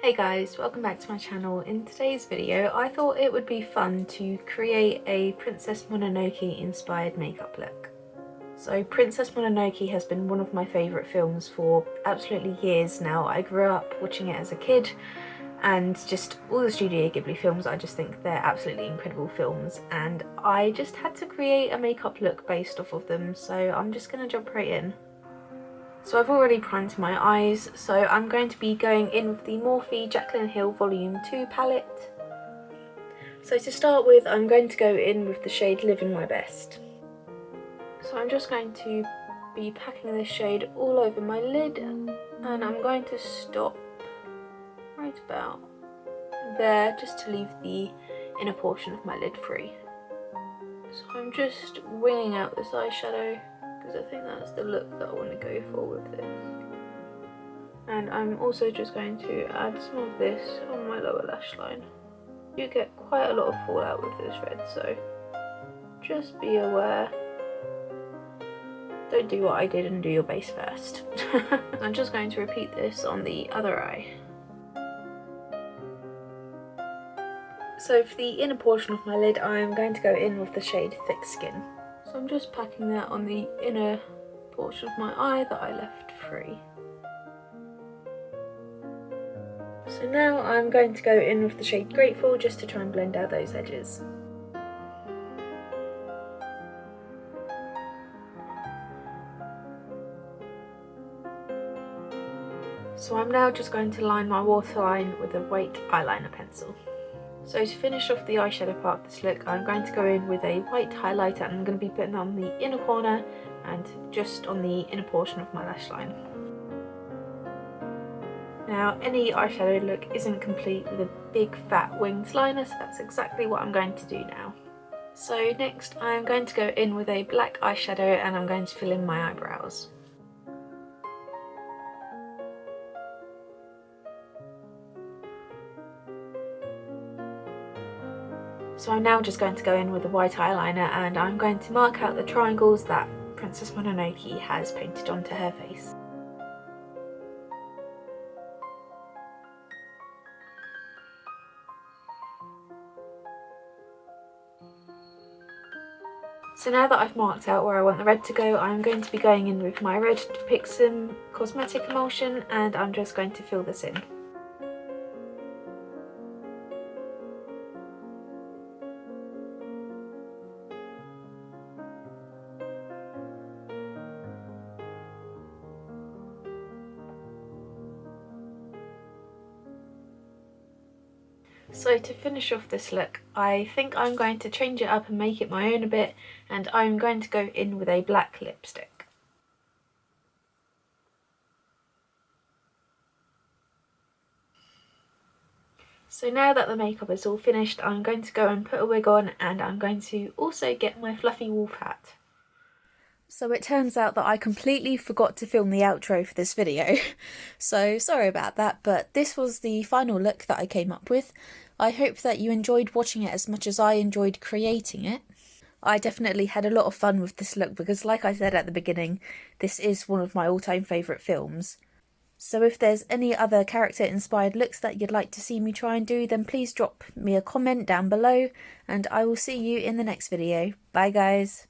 Hey guys, welcome back to my channel. In today's video I thought it would be fun to create a Princess Mononoke inspired makeup look. So Princess Mononoke has been one of my favourite films for absolutely years now. I grew up watching it as a kid, and just all the Studio Ghibli films, I just think they're absolutely incredible films, and I just had to create a makeup look based off of them, so I'm just going to jump right in. So I've already primed my eyes, so I'm going to be going in with the Morphe Jaclyn Hill Volume 2 palette. So to start with, I'm going to go in with the shade Living My Best. So I'm just going to be packing this shade all over my lid, and I'm going to stop right about there just to leave the inner portion of my lid free. So I'm just winging out this eyeshadow, because I think that's the look that I want to go for with this. And I'm also just going to add some of this on my lower lash line. You get quite a lot of fallout with this red, so just be aware. Don't do what I did and do your base first. I'm just going to repeat this on the other eye. So for the inner portion of my lid, I'm going to go in with the shade Thick Skin. So I'm just packing that on the inner portion of my eye that I left free. So now I'm going to go in with the shade Grateful just to try and blend out those edges. So I'm now just going to line my waterline with a white eyeliner pencil. So to finish off the eyeshadow part of this look, I'm going to go in with a white highlighter, and I'm going to be putting that on the inner corner and just on the inner portion of my lash line. Now, any eyeshadow look isn't complete with a big fat winged liner, so that's exactly what I'm going to do now. So next I'm going to go in with a black eyeshadow, and I'm going to fill in my eyebrows. So I'm now just going to go in with a white eyeliner, and I'm going to mark out the triangles that Princess Mononoke has painted onto her face. So now that I've marked out where I want the red to go, I'm going to be going in with my red to pick some cosmetic emulsion, and I'm just going to fill this in. So to finish off this look, I think I'm going to change it up and make it my own a bit, and I'm going to go in with a black lipstick. So now that the makeup is all finished, I'm going to go and put a wig on, and I'm going to also get my fluffy wolf hat. So it turns out that I completely forgot to film the outro for this video, so sorry about that, but this was the final look that I came up with. I hope that you enjoyed watching it as much as I enjoyed creating it. I definitely had a lot of fun with this look because, like I said at the beginning, this is one of my all-time favourite films. So if there's any other character-inspired looks that you'd like to see me try and do, then please drop me a comment down below, and I will see you in the next video. Bye guys!